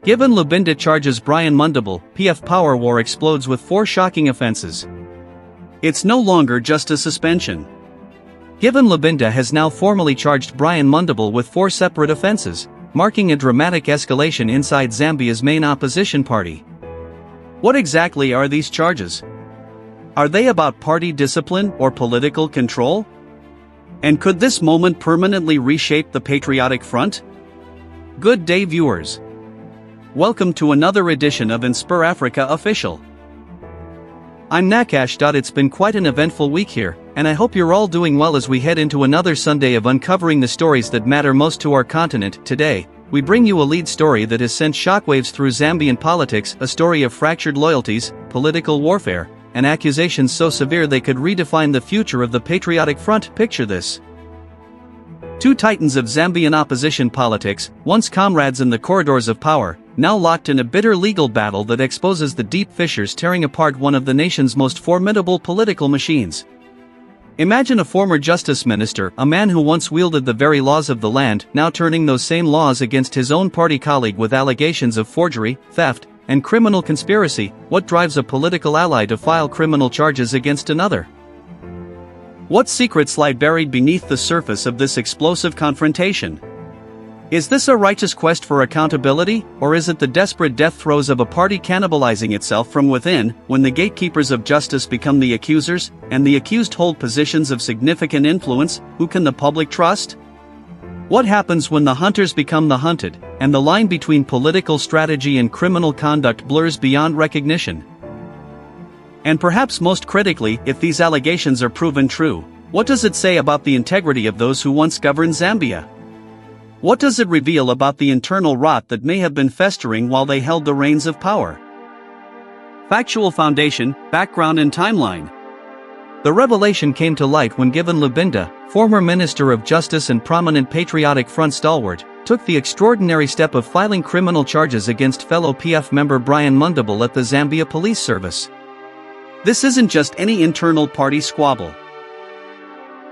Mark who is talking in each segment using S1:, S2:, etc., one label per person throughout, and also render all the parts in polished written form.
S1: Given Lubinda charges Brian Mundubile, PF power war explodes with 4 shocking offences. It's no longer just a suspension. Given Lubinda has now formally charged Brian Mundubile with 4 separate offences, marking a dramatic escalation inside Zambia's main opposition party. What exactly are these charges? Are they about party discipline or political control? And could this moment permanently reshape the Patriotic Front? Good day, viewers. Welcome to another edition of InspirAfrica Official. I'm Nakash. It's been quite an eventful week here, and I hope you're all doing well as we head into another Sunday of uncovering the stories that matter most to our continent. Today, we bring you a lead story that has sent shockwaves through Zambian politics, a story of fractured loyalties, political warfare, and accusations so severe they could redefine the future of the Patriotic Front. Picture this. 2 titans of Zambian opposition politics, once comrades in the corridors of power, now locked in a bitter legal battle that exposes the deep fissures tearing apart one of the nation's most formidable political machines. Imagine a former justice minister, a man who once wielded the very laws of the land, now turning those same laws against his own party colleague with allegations of forgery, theft, and criminal conspiracy. What drives a political ally to file criminal charges against another? What secrets lie buried beneath the surface of this explosive confrontation? Is this a righteous quest for accountability, or is it the desperate death throes of a party cannibalizing itself from within, when the gatekeepers of justice become the accusers, and the accused hold positions of significant influence? Who can the public trust? What happens when the hunters become the hunted, and the line between political strategy and criminal conduct blurs beyond recognition? And perhaps most critically, if these allegations are proven true, what does it say about the integrity of those who once governed Zambia? What does it reveal about the internal rot that may have been festering while they held the reins of power? Factual foundation, background and timeline. The revelation came to light when Given Lubinda, former Minister of Justice and prominent Patriotic Front stalwart, took the extraordinary step of filing criminal charges against fellow PF member Brian Mundubile at the Zambia Police Service. This isn't just any internal party squabble.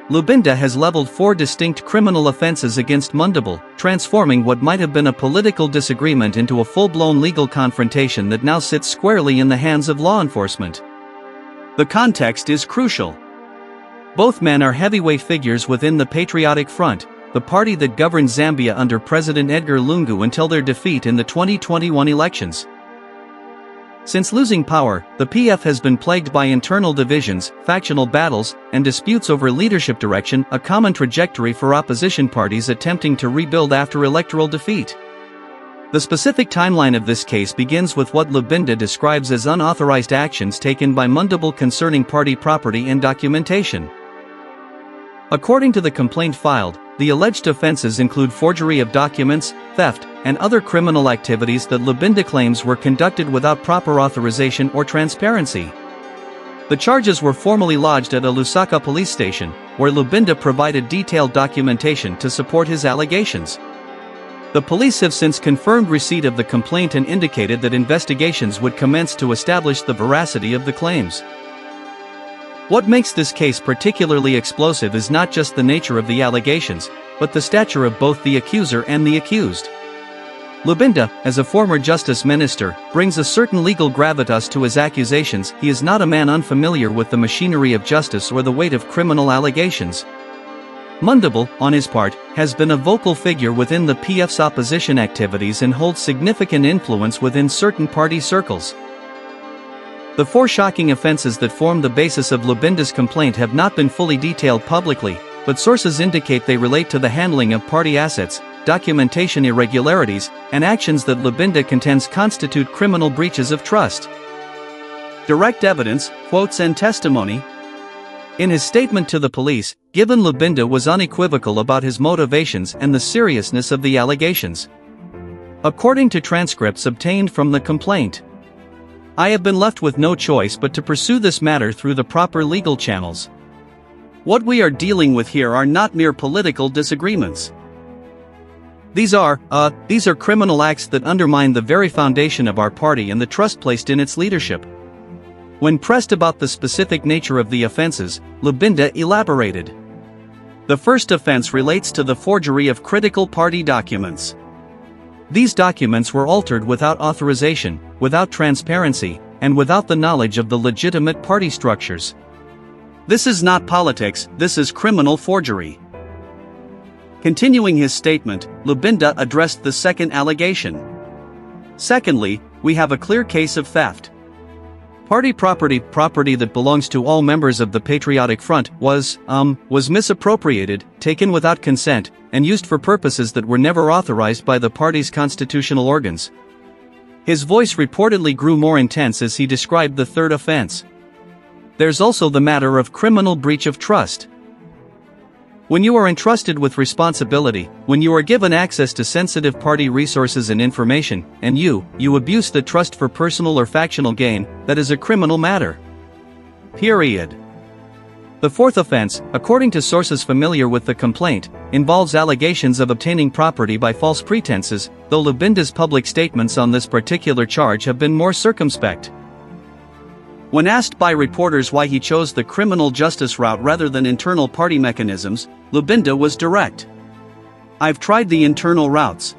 S1: Lubinda has leveled 4 distinct criminal offences against Mundubile, transforming what might have been a political disagreement into a full-blown legal confrontation that now sits squarely in the hands of law enforcement. The context is crucial. Both men are heavyweight figures within the Patriotic Front, the party that governed Zambia under President Edgar Lungu until their defeat in the 2021 elections. Since losing power, the PF has been plagued by internal divisions, factional battles, and disputes over leadership direction, a common trajectory for opposition parties attempting to rebuild after electoral defeat. The specific timeline of this case begins with what Lubinda describes as unauthorized actions taken by Mundubile concerning party property and documentation. According to the complaint filed, the alleged offences include forgery of documents, theft, and other criminal activities that Lubinda claims were conducted without proper authorization or transparency. The charges were formally lodged at a Lusaka police station, where Lubinda provided detailed documentation to support his allegations. The police have since confirmed receipt of the complaint and indicated that investigations would commence to establish the veracity of the claims. What makes this case particularly explosive is not just the nature of the allegations, but the stature of both the accuser and the accused. Lubinda, as a former justice minister, brings a certain legal gravitas to his accusations. He is not a man unfamiliar with the machinery of justice or the weight of criminal allegations. Mundubile, on his part, has been a vocal figure within the PF's opposition activities and holds significant influence within certain party circles. The 4 shocking offences that form the basis of Lubinda's complaint have not been fully detailed publicly, but sources indicate they relate to the handling of party assets, documentation irregularities, and actions that Lubinda contends constitute criminal breaches of trust. Direct evidence, quotes and testimony. In his statement to the police, Given Lubinda was unequivocal about his motivations and the seriousness of the allegations. According to transcripts obtained from the complaint, "I have been left with no choice but to pursue this matter through the proper legal channels. What we are dealing with here are not mere political disagreements. These are criminal acts that undermine the very foundation of our party and the trust placed in its leadership." When pressed about the specific nature of the offenses, Lubinda elaborated. The first offense relates to the forgery of critical party documents. These documents were altered without authorization, without transparency, and without the knowledge of the legitimate party structures. This is not politics, this is criminal forgery. Continuing his statement, Lubinda addressed the second allegation. Secondly, we have a clear case of theft. Party property that belongs to all members of the Patriotic Front was misappropriated, taken without consent, and used for purposes that were never authorized by the party's constitutional organs. His voice reportedly grew more intense as he described the third offense. There's also the matter of criminal breach of trust. When you are entrusted with responsibility, when you are given access to sensitive party resources and information, and you abuse the trust for personal or factional gain, that is a criminal matter. Period. The fourth offense, according to sources familiar with the complaint, involves allegations of obtaining property by false pretenses, though Lubinda's public statements on this particular charge have been more circumspect. When asked by reporters why he chose the criminal justice route rather than internal party mechanisms, Lubinda was direct. I've tried the internal routes.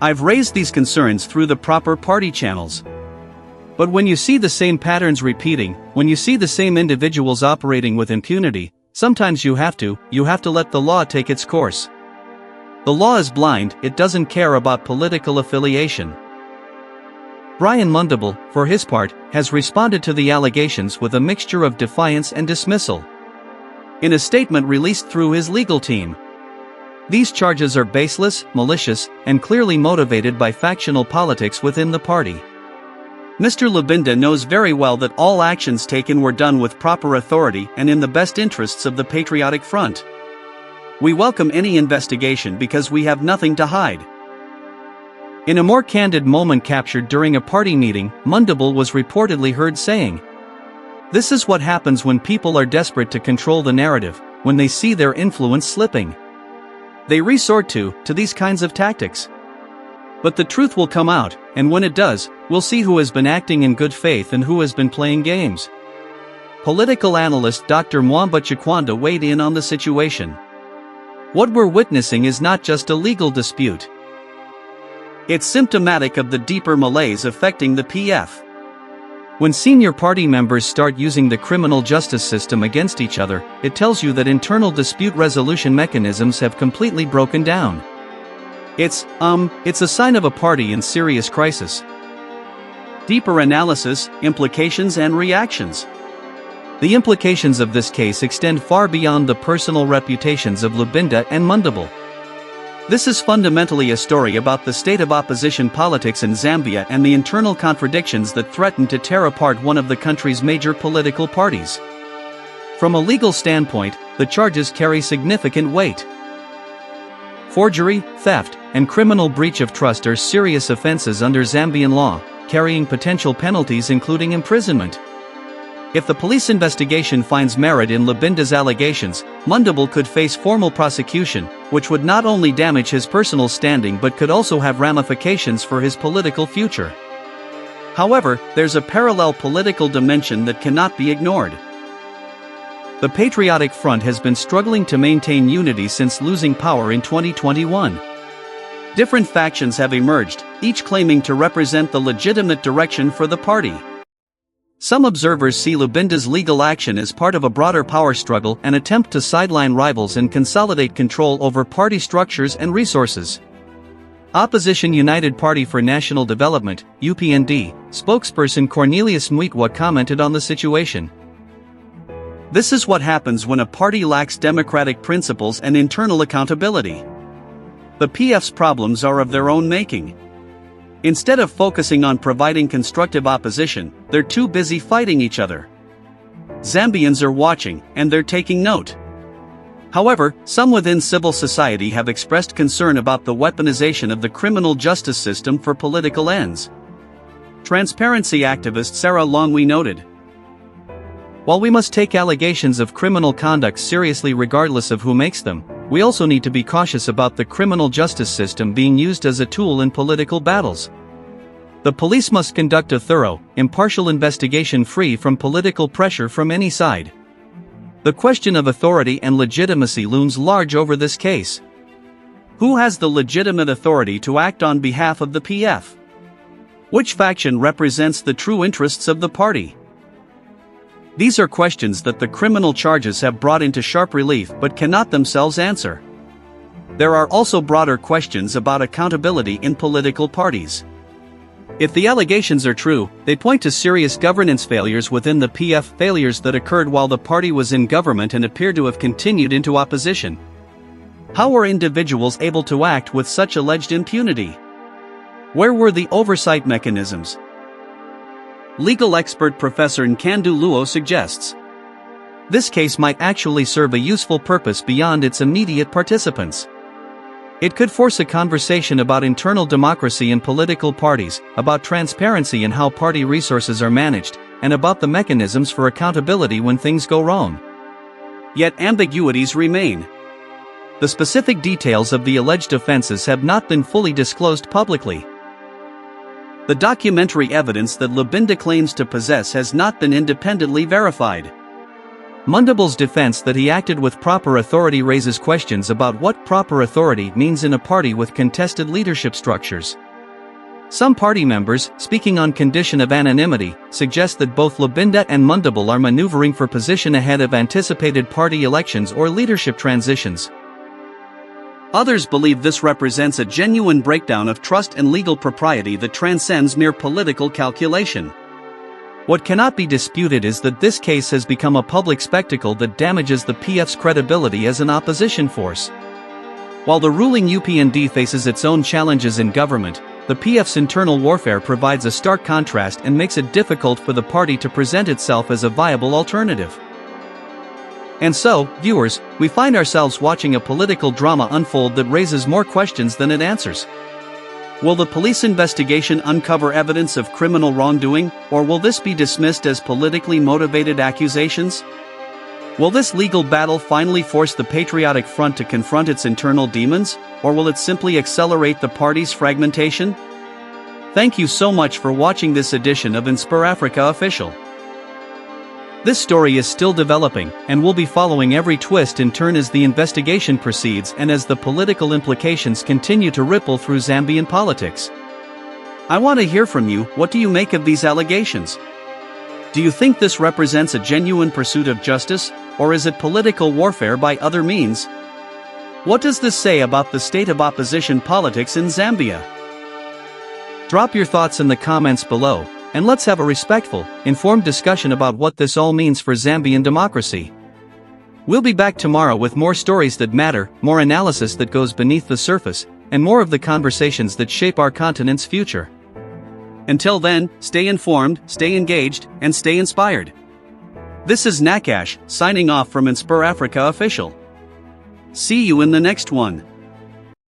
S1: I've raised these concerns through the proper party channels. But when you see the same patterns repeating, when you see the same individuals operating with impunity, sometimes you have to let the law take its course. The law is blind, it doesn't care about political affiliation. Brian Mundubile, for his part, has responded to the allegations with a mixture of defiance and dismissal. In a statement released through his legal team, these charges are baseless, malicious, and clearly motivated by factional politics within the party. Mr. Lubinda knows very well that all actions taken were done with proper authority and in the best interests of the Patriotic Front. We welcome any investigation because we have nothing to hide. In a more candid moment captured during a party meeting, Mundubile was reportedly heard saying, "This is what happens when people are desperate to control the narrative, when they see their influence slipping. They resort to these kinds of tactics. But the truth will come out, and when it does, we'll see who has been acting in good faith and who has been playing games." Political analyst Dr. Mwamba Chikwanda weighed in on the situation. What we're witnessing is not just a legal dispute. It's symptomatic of the deeper malaise affecting the PF. When senior party members start using the criminal justice system against each other, it tells you that internal dispute resolution mechanisms have completely broken down. It's a sign of a party in serious crisis. Deeper analysis, implications and reactions. The implications of this case extend far beyond the personal reputations of Lubinda and Mundubile. This is fundamentally a story about the state of opposition politics in Zambia and the internal contradictions that threaten to tear apart one of the country's major political parties. From a legal standpoint, the charges carry significant weight. Forgery, theft, and criminal breach of trust are serious offenses under Zambian law, carrying potential penalties including imprisonment. If the police investigation finds merit in Lubinda's allegations, Mundubile could face formal prosecution, which would not only damage his personal standing but could also have ramifications for his political future. However, there's a parallel political dimension that cannot be ignored. The Patriotic Front has been struggling to maintain unity since losing power in 2021. Different factions have emerged, each claiming to represent the legitimate direction for the party. Some observers see Lubinda's legal action as part of a broader power struggle and attempt to sideline rivals and consolidate control over party structures and resources. Opposition United Party for National Development, UPND, spokesperson Cornelius Mwikwa commented on the situation. "This is what happens when a party lacks democratic principles and internal accountability. The PF's problems are of their own making. Instead of focusing on providing constructive opposition, they're too busy fighting each other. Zambians are watching, and they're taking note." However, some within civil society have expressed concern about the weaponization of the criminal justice system for political ends. Transparency activist Sarah Longwe noted, "While we must take allegations of criminal conduct seriously regardless of who makes them, we also need to be cautious about the criminal justice system being used as a tool in political battles. The police must conduct a thorough, impartial investigation free from political pressure from any side. The question of authority and legitimacy looms large over this case. Who has the legitimate authority to act on behalf of the PF? Which faction represents the true interests of the party? These are questions that the criminal charges have brought into sharp relief but cannot themselves answer. There are also broader questions about accountability in political parties. If the allegations are true, they point to serious governance failures within the PF, failures that occurred while the party was in government and appear to have continued into opposition. How were individuals able to act with such alleged impunity? Where were the oversight mechanisms? Legal expert Professor Nkandu Luo suggests this case might actually serve a useful purpose beyond its immediate participants. It could force a conversation about internal democracy in political parties, about transparency in how party resources are managed, and about the mechanisms for accountability when things go wrong. Yet ambiguities remain. The specific details of the alleged offenses have not been fully disclosed publicly. The documentary evidence that Lubinda claims to possess has not been independently verified. Mundubile's defense that he acted with proper authority raises questions about what proper authority means in a party with contested leadership structures. Some party members, speaking on condition of anonymity, suggest that both Lubinda and Mundubile are maneuvering for position ahead of anticipated party elections or leadership transitions. Others believe this represents a genuine breakdown of trust and legal propriety that transcends mere political calculation. What cannot be disputed is that this case has become a public spectacle that damages the PF's credibility as an opposition force. While the ruling UPND faces its own challenges in government, the PF's internal warfare provides a stark contrast and makes it difficult for the party to present itself as a viable alternative. And so, viewers, we find ourselves watching a political drama unfold that raises more questions than it answers. Will the police investigation uncover evidence of criminal wrongdoing, or will this be dismissed as politically motivated accusations? Will this legal battle finally force the Patriotic Front to confront its internal demons, or will it simply accelerate the party's fragmentation? Thank you so much for watching this edition of InspirAfrica Official. This story is still developing, and we'll be following every twist and turn as the investigation proceeds and as the political implications continue to ripple through Zambian politics. I want to hear from you. What do you make of these allegations? Do you think this represents a genuine pursuit of justice, or is it political warfare by other means? What does this say about the state of opposition politics in Zambia? Drop your thoughts in the comments below, and let's have a respectful, informed discussion about what this all means for Zambian democracy. We'll be back tomorrow with more stories that matter, more analysis that goes beneath the surface, and more of the conversations that shape our continent's future. Until then, stay informed, stay engaged, and stay inspired. This is Nakash, signing off from InspirAfrica Official. See you in the next one.